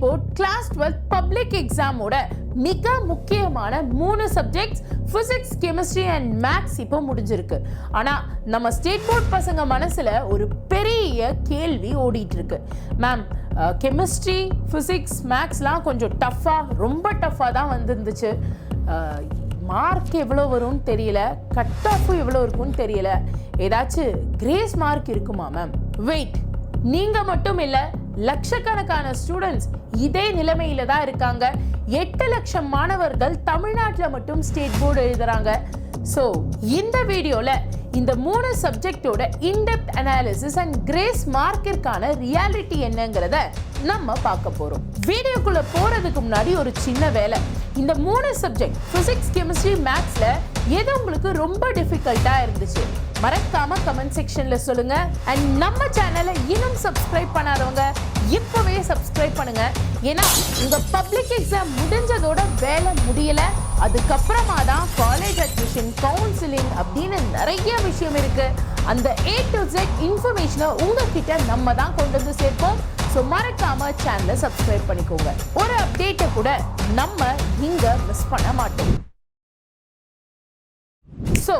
Board class 12 public எக்ஸாமோட மிக முக்கியமான 3 subjects physics, chemistry and maths இப்போ முடிஞ்சிருக்கு. ஆனா நம்ம ஸ்டேட் போர்ட் பசங்க மனசுல ஒரு பெரிய கேள்வி ஓடிட்டு இருக்கு. மேம், கெமிஸ்ட்ரி, பிசிக்ஸ், மேத்ஸ்லாம் கொஞ்சம் ரொம்ப டஃப்பாக தான் வந்துருந்துச்சு. மார்க் எவ்வளோ வரும்னு தெரியல, கட் ஆஃப் எவ்வளோ இருக்கும்னு தெரியல. ஏதாச்சும் கிரேஸ் மார்க் இருக்குமா மேம்? வெயிட், நீங்க மட்டும் இல்ல, லட்சக்கணக்கான ஸ்டூடெண்ட்ஸ் இதே நிலைமையில தான் இருக்காங்க. 8 லட்சம் மாணவர்கள் தமிழ்நாட்டில் மட்டும் ஸ்டேட் போர்டு எழுதுறாங்க. ஸோ இந்த வீடியோல இந்த 3 சப்ஜெக்டோட இன்டெப்த் அனாலிசிஸ் அண்ட் கிரேஸ் மார்க்கிற்கான ரியாலிட்டி என்னங்கிறத நம்ம பார்க்க போறோம். வீடியோக்குள்ள போறதுக்கு முன்னாடி ஒரு சின்ன வேலை. இந்த 3 சப்ஜெக்ட் பிசிக்ஸ், கெமிஸ்ட்ரி, மேத்ஸ்ல எது உங்களுக்கு ரொம்ப டிஃபிகல்ட்டா இருந்துச்சு மறக்காம கமெண்ட் செக்ஷன்ல சொல்லுங்க. அண்ட் நம்ம சேனலை இன்னும் சப்ஸ்கிரைப் பண்ணாதவங்க இப்பவே சப்ஸ்கிரைப் பண்ணுங்க. ஏன்னா உங்க பப்ளிக் எக்ஸாம் முடிஞ்சதோட வேலை முடியல, அதுக்கப்புறமா தான் காலேஜ் அட்மிஷன், கவுன்சிலிங் அப்படின்னு நிறைய விஷயம் இருக்கு. அந்த A to Z இன்ஃபர்மேஷனை உங்ககிட்ட நம்ம தான் கொண்டு வந்து சேர்ப்போம். ஸோ மறக்காம சேனலை சப்ஸ்கிரைப் பண்ணிக்கோங்க. ஒரு அப்டேட்டை கூட நம்ம இங்க மிஸ் பண்ண மாட்டோம். So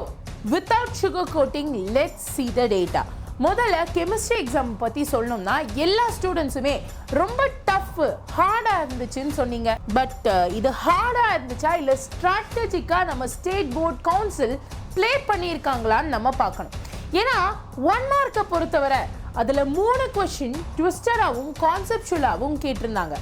without sugarcoating, let's see the data. முதல்ல கெமிஸ்ட்ரி எக்ஸாம் பற்றி சொல்லணும்னா எல்லா ஸ்டூடெண்ட்ஸுமே ரொம்ப டஃப், ஹார்டாக இருந்துச்சுன்னு சொன்னீங்க. பட் இது ஹார்டாக இருந்துச்சா இல்லை ஸ்ட்ராட்டஜிக்காக நம்ம ஸ்டேட் போர்ட் கவுன்சில் ப்ளே பண்ணியிருக்காங்களான்னு நம்ம பார்க்கணும். ஏன்னா 1 மார்க்கை பொறுத்தவரை அதில் 3 கொஸ்டின் ட்விஸ்டராகவும் கான்செப்சுவலாகவும் கேட்டிருந்தாங்க.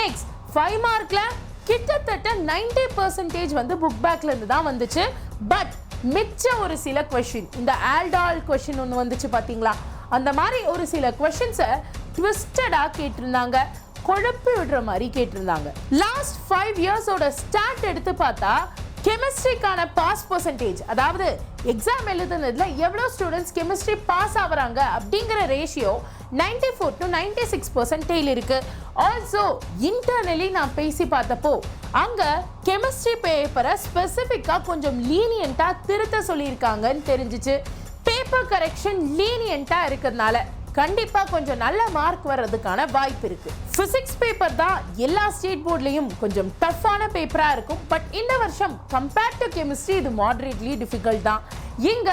நெக்ஸ்ட் 5 மார்க்கில் கிட்டத்தட்ட 90% வந்து புக் பேக்ல இருந்து தான் வந்துச்சு. பட் மிச்ச ஒரு சில கொஸ்டின், இந்த ஆல்டால் கொஸ்டின் ஒன்று வந்துச்சு பார்த்தீங்களா, அந்த மாதிரி ஒரு சில கொஸ்டின்ஸை ட்விஸ்டடாக கேட்டிருந்தாங்க, குழப்பி விடுற மாதிரி கேட்டிருந்தாங்க. லாஸ்ட் 5 இயர்ஸோட ஸ்டார்ட் எடுத்து பார்த்தா கெமிஸ்ட்ரிக்கான பாஸ் பர்சன்டேஜ், அதாவது எக்ஸாம் எழுதுனதுல எவ்வளோ ஸ்டூடெண்ட்ஸ் கெமிஸ்ட்ரி பாஸ் ஆகுறாங்க அப்படிங்கிற ரேஷியோ 94 to 96% இருக்கு. ஆல்சோ இன்டர்னலி நான் பேசி பார்த்தப்போ அங்க கெமிஸ்ட்ரி பேப்பரை ஸ்பெசிஃபிக்காக கொஞ்சம் லீனியண்டா திருத்த சொல்லியிருக்காங்கன்னு தெரிஞ்சிச்சு. பேப்பர் கரெக்ஷன் லீனியண்டா இருக்கிறதுனால கண்டிப்பா கொஞ்சம் நல்ல மார்க் வர்றதுக்கான வாய்ப்பு இருக்கு. பிசிக்ஸ் பேப்பர் தான் எல்லா ஸ்டேட் போர்ட்லயும் கொஞ்சம் டஃப்பான பேப்பரா இருக்கும். பட் இந்த வருஷம் கம்பேர்ட் டு கெமிஸ்ட்ரி இது மாடரேட்லி டிஃபிகல்ட் தான். இங்க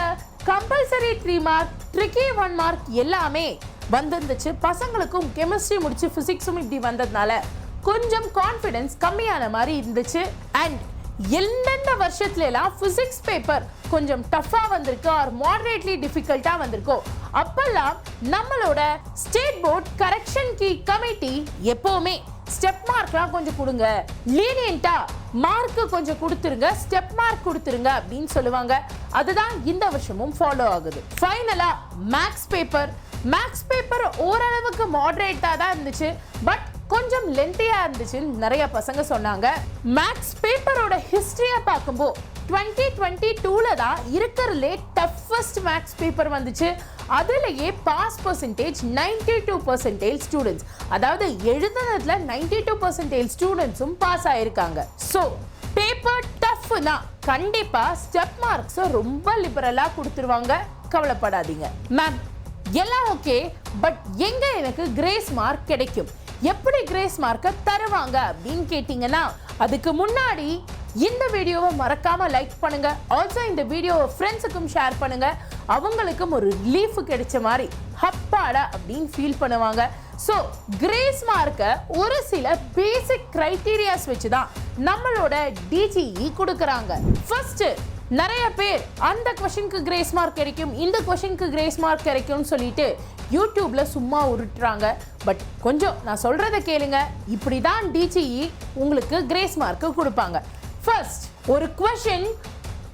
கம்பல்சரி 3 மார்க், ட்ரிக்கி 1 மார்க் எல்லாமே வந்துருந்துச்சு. பசங்களுக்கும் கெமிஸ்ட்ரி முடிச்சு பிசிக்ஸும் இப்படி வந்ததுனால கொஞ்சம் கான்ஃபிடன்ஸ் கம்மியான மாதிரி இருந்துச்சு. அண்ட் எந்தெந்த வருஷத்துல எல்லாம் பிசிக்ஸ் பேப்பர் கொஞ்சம் டஃபா வந்திருக்கு ஆர் மாடரேட்லி டிஃபிகல்ட்டா வந்திருக்கோ அப்பெல்லாம் நம்மளோட state board correction key committee எப்பவுமே ஸ்டெப் மார்க்லாம் கொஞ்சம் கொடுங்க, லீனியண்டா மார்க் கொஞ்சம் கொடுத்துருங்க, ஸ்டெப் மார்க் கொடுத்துருங்க அப்படின்னு சொல்லுவாங்க. அதுதான் இந்த வருஷமும் ஃபாலோ ஆகுது. ஃபைனலா மேத்ஸ் பேப்பர் ஓரளவுக்கு மாடரேட்டா தான் இருந்துச்சு. பட் கொஞ்சம் லென்த்தியா இருந்துச்சுன்னு நிறைய பசங்க சொன்னாங்க. மேத்ஸ் பேப்பரோட ஹிஸ்டரியை பார்க்கும்போது 2022ல தான் இருக்கிறதுலே டஃபஸ்ட் மேத்ஸ் பேப்பர் வந்துச்சு. அதுலயே பாஸ் பர்சன்டேஜ் 92% ஸ்டூடெண்ட்ஸ், அதாவது எழுதுனதுல 92% ஸ்டூடெண்ட்ஸும் பாஸ் ஆயிருக்காங்க. ஸோ பேப்பர் டஃப்னா கண்டிப்பா ஸ்டெப் மார்க்ஸ் ரொம்ப லிபரலா கொடுத்துருவாங்க, கவலைப்படாதீங்க. மேம் எல்லாம் ஓகே, பட் எங்க எனக்கு கிரேஸ் மார்க் கிடைக்கும், எப்படி கிரேஸ் மார்க்கை தருவாங்க அப்படின்னு கேட்டீங்கன்னா அதுக்கு முன்னாடி இந்த வீடியோவை மறக்காம லைக் பண்ணுங்க. ஆல்சோ இந்த வீடியோவை ஃப்ரெண்ட்ஸுக்கும் ஷேர் பண்ணுங்க. அவங்களுக்கும் ஒரு ரிலீஃப் கிடைச்ச மாதிரி ஹப்பாடா அப்படின்னு ஃபீல் பண்ணுவாங்க. ஸோ கிரேஸ் மார்க்கை ஒரு சில பேசிக் கிரைட்டீரியாஸ் வச்சு தான் நம்மளோட டிஜிஇ கொடுக்குறாங்க. ஃபர்ஸ்ட், நிறைய பேர் அந்த கொஸ்டினுக்கு கிரேஸ் மார்க் கிடைக்கும், இந்த கொஸ்டினுக்கு கிரேஸ் மார்க் கிடைக்கும்னு சொல்லிட்டு யூடியூப்ல சும்மா உருட்டுறாங்க. பட் கொஞ்சம் நான் சொல்றதை கேளுங்க, இப்படிதான் டிஜிஇ உங்களுக்கு கிரேஸ் மார்க் கொடுப்பாங்க. ஃபர்ஸ்ட், ஒரு கொஸ்டின்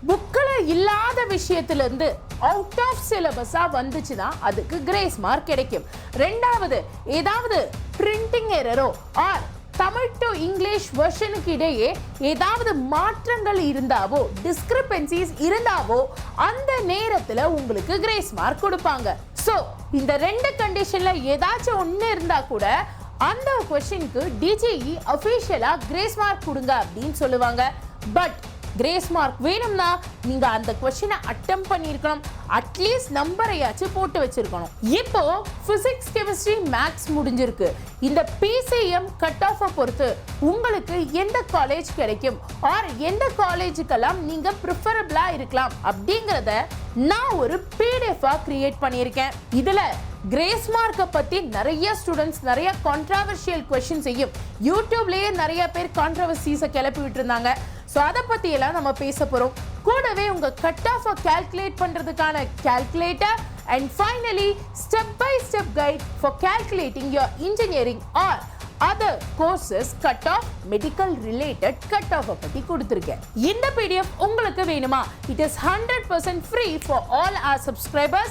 புக்கில் இல்லாத விஷயத்திலிருந்து அவுட் ஆஃப் சிலபஸா வந்துச்சுன்னா அதுக்கு கிரேஸ் மார்க் கிடைக்கும். ரெண்டாவது, ஏதாவது பிரிண்டிங் எரரோ ஆர் தமிழ் டு இங்கிலீஷ் வெர்ஷனுக்கு இடையே ஏதாவது மாற்றங்கள் இருந்தாவோ, டிஸ்கிரிபன்சிஸ் இருந்தாவோ அந்த நேரத்தில் உங்களுக்கு கிரேஸ் மார்க் கொடுப்பாங்க. ஸோ இந்த 2 கண்டிஷன்ல ஏதாச்சும் ஒன்று இருந்தா கூட அந்த கொஸ்டினுக்கு டிஜிஇ அஃபிஷியலா கிரேஸ் மார்க் கொடுங்க அப்படின்னு சொல்லுவாங்க. பட் கிரேஸ் மார்க் வேணும்னா நீங்க அந்த क्वेश्चन அட்டெம்ப்ட் பண்ணியிருக்கணும், அட்லீஸ்ட் நம்பரையாச்சும் போட்டு வச்சிருக்கணும். இப்போ பிசிக்ஸ் கெமிஸ்ட்ரி மேக்ஸ் முடிஞ்சிருக்கு. இந்த PCM கட் ஆஃப் பொறுத்து உங்களுக்கு எந்த காலேஜ் கிடைக்கும் ஆர் எந்த காலேஜுக்கெல்லாம் நீங்க ப்ரிஃபரபிளா இருக்கலாம் அப்படிங்கறத நான் ஒரு PDF கிரியேட் பண்ணியிருக்கேன். இதுல கிரேஸ் மார்க்கை பத்தி நிறைய ஸ்டூடெண்ட்ஸ் நிறைய கான்ட்ராவர்ஷியல் क्वेश्चन செய்யும். யூடியூப்லயே நிறைய பேர் கான்ட்ராவர்சிஸை கிளப்பி விட்டுருந்தாங்க. ஸோ அதை பத்தி எல்லாம் நம்ம பேச போறோம். கூடவே உங்க கட் ஆஃப் கால்குலேட் பண்றதுக்கான calculator and finally step by step guide for calculating your engineering or other courses cut off medical related cut off பத்தி கொடுத்திருக்கேன். இந்த PDF உங்களுக்கு வேணுமா? It is 100% free for all our subscribers.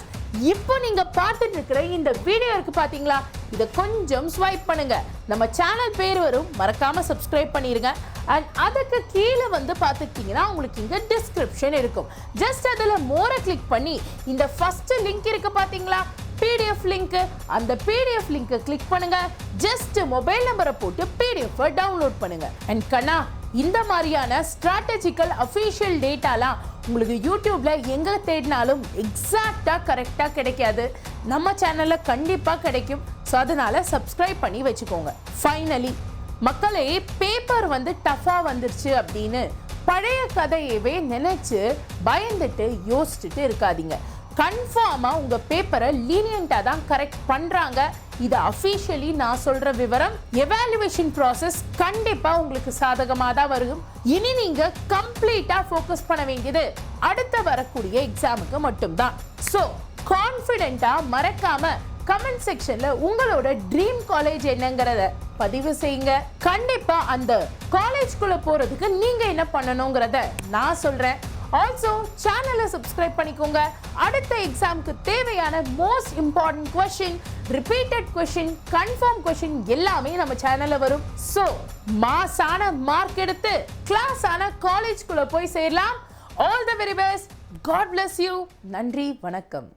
இப்போ நீங்க பார்த்துட்டு இருக்கிற இந்த வீடியோ இருக்கு பாத்தீங்களா, இத கொஞ்சம் ஸ்வைப் பண்ணுங்க. நம்ம சேனல் பேர் வரும், மறக்காம சப்ஸ்கிரைப் பண்ணிருங்க. அண்ட் அதுக்கு கீழே வந்து பார்த்துக்கிட்டீங்கன்னா உங்களுக்கு இங்க டிஸ்கிரிப்ஷன் இருக்கும். ஜஸ்ட் அதுல மோரை கிளிக் பண்ணி இந்த ஃபர்ஸ்ட் லிங்க் இருக்கு பாத்தீங்களா, PDF லிங்க், அந்த PDF லிங்கை கிளிக் பண்ணுங்க. ஜஸ்ட் மொபைல் நம்பரை போட்டு PDF டவுன்லோட் பண்ணுங்க. அண்ட் கண்ணா, இந்த மாதிரியான ஸ்ட்ராட்டஜிக்கல் அஃபிஷியல் டேட்டாலாம் உங்களுக்கு யூடியூப்ல எங்க தேடினாலும் எக்ஸாக்டா கரெக்டா கிடைக்காது. நம்ம சேனல்ல கண்டிப்பா கிடைக்கும். ஸோ அதனால சப்ஸ்கிரைப் பண்ணி வச்சுக்கோங்க. ஃபைனலி மக்களே, பேப்பர் வந்து டஃபா வந்துருச்சு அப்படின்னு பழைய கதையவே நினைச்சு பயந்துட்டு யோசிச்சுட்டு இருக்காதீங்க. கன்ஃபார்மா உங்க பேப்பரை லீனியண்டா தான் கரெக்ட் பண்றாங்க. இது அஃபிஷியலி நான் சொல்ற விவரம். எவாலுவேஷன் ப்ராசஸ் கண்டிப்பா உங்களுக்கு சாதகமா தான் வரும். இனி நீங்க கம்ப்ளீட்டா ஃபோக்கஸ் பண்ண வேண்டியது அடுத்த வரக்கூடிய எக்ஸாமுக்கு மட்டும்தான். ஸோ கான்ஃபிடென்ட்டா மறக்காம கமெண்ட் செக்ஷன்ல உங்களோட ட்ரீம் காலேஜ் என்னங்கறத பதிவு செய்யுங்க. கண்டிப்பா அந்த காலேஜ்குள்ள போறதுக்கு நீங்க என்ன பண்ணணுங்கிறத நான் சொல்றேன். ஆல்சோ சேனலை சப்ஸ்கிரைப் பண்ணிக்கோங்க. அடுத்த எக்ஸாமுக்கு தேவையான most important question, repeated question, confirm question எல்லாமே நம்ம சேனல்ல வரும். ஸோ மாசான மார்க் எடுத்து கிளாஸான காலேஜ்குள்ள போய் சேரலாம். All the very best. God bless you. நன்றி, வணக்கம்.